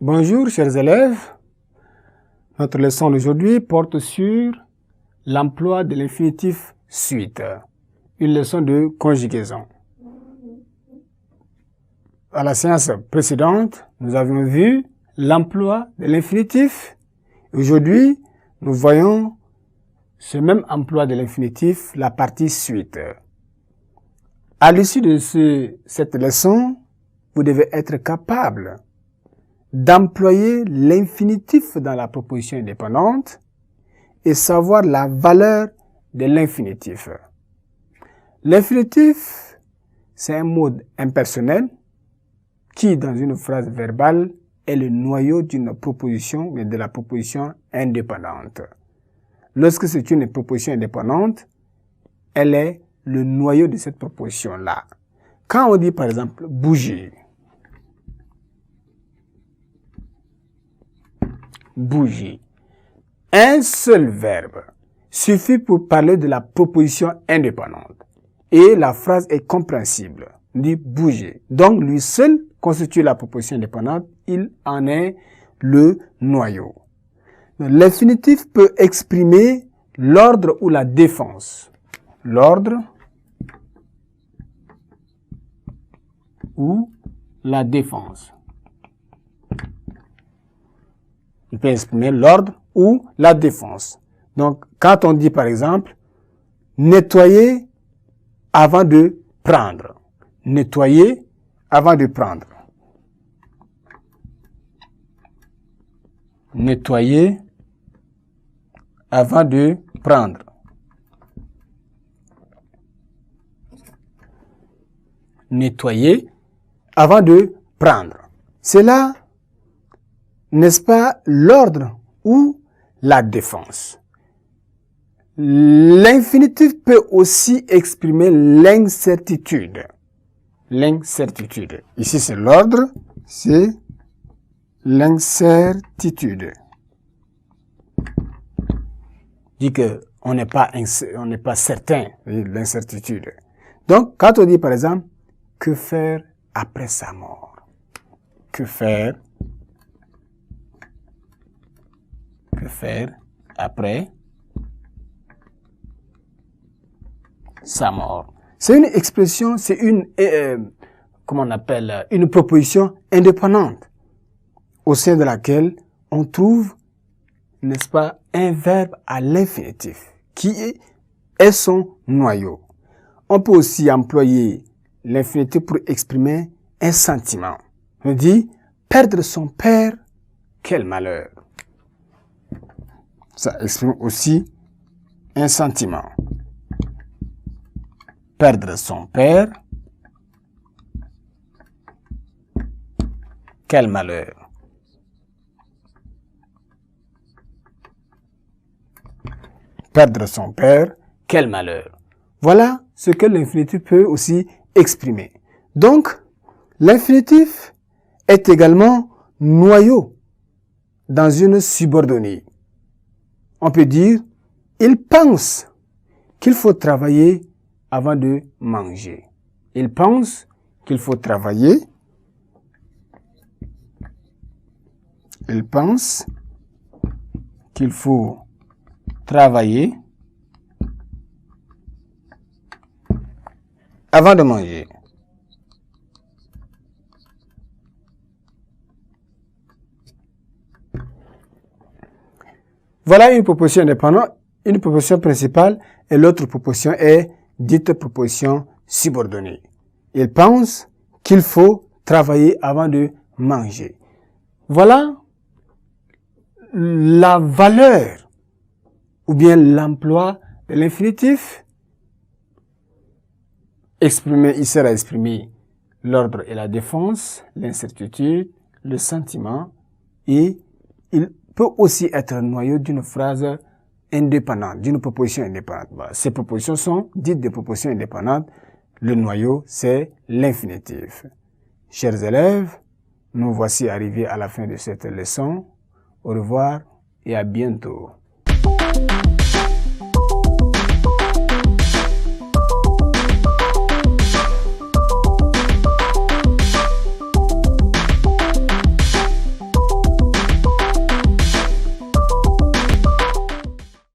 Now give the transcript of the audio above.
Bonjour chers élèves, notre leçon d'aujourd'hui porte sur l'emploi de l'infinitif suite, une leçon de conjugaison. À la séance précédente, nous avions vu l'emploi de l'infinitif. Aujourd'hui, nous voyons ce même emploi de l'infinitif, la partie suite. À l'issue de cette leçon, vous devez être capable d'employer l'infinitif dans la proposition indépendante et savoir la valeur de l'infinitif. L'infinitif, c'est un mode impersonnel qui, dans une phrase verbale, est le noyau d'une proposition, mais de la proposition indépendante. Lorsque c'est une proposition indépendante, elle est le noyau de cette proposition-là. Quand on dit par exemple bouger, bouger, un seul verbe suffit pour parler de la proposition indépendante et la phrase est compréhensible. On dit bouger. Donc lui seul constitue la proposition indépendante, il en est le noyau. L'infinitif peut exprimer l'ordre ou la défense. L'ordre ou la défense. Il peut exprimer l'ordre ou la défense. Donc, quand on dit par exemple, nettoyer avant de prendre. Nettoyer avant de prendre. Nettoyer avant de prendre. Nettoyer avant de prendre. C'est là, n'est-ce pas, l'ordre ou la défense. L'infinitif peut aussi exprimer l'incertitude. L'incertitude. Ici, c'est l'ordre, c'est l'incertitude. Dit que on n'est pas certain, l'incertitude. Donc, quand on dit par exemple, que faire après sa mort? Que faire après sa mort? C'est une expression, c'est une, comment on appelle, une proposition indépendante au sein de laquelle on trouve, n'est-ce pas, un verbe à l'infinitif qui est son noyau. On peut aussi employer l'infinitif pour exprimer un sentiment. On dit, perdre son père, quel malheur. Ça exprime aussi un sentiment. Perdre son père, quel malheur. Perdre son père, quel malheur. Voilà ce que l'infinitif peut aussi exprimer. Donc, l'infinitif est également noyau dans une subordonnée. On peut dire, il pense qu'il faut travailler avant de manger. Il pense qu'il faut travailler. Il pense qu'il faut travailler avant de manger. Voilà une proposition indépendante, une proposition principale et l'autre proposition est dite proposition subordonnée. Il pense qu'il faut travailler avant de manger. Voilà la valeur ou bien l'emploi de l'infinitif. Il sert à exprimer l'ordre et la défense, l'incertitude, le sentiment et il peut aussi être un noyau d'une phrase indépendante, d'une proposition indépendante. Voilà. Ces propositions sont dites des propositions indépendantes. Le noyau, c'est l'infinitif. Chers élèves, nous voici arrivés à la fin de cette leçon. Au revoir et à bientôt.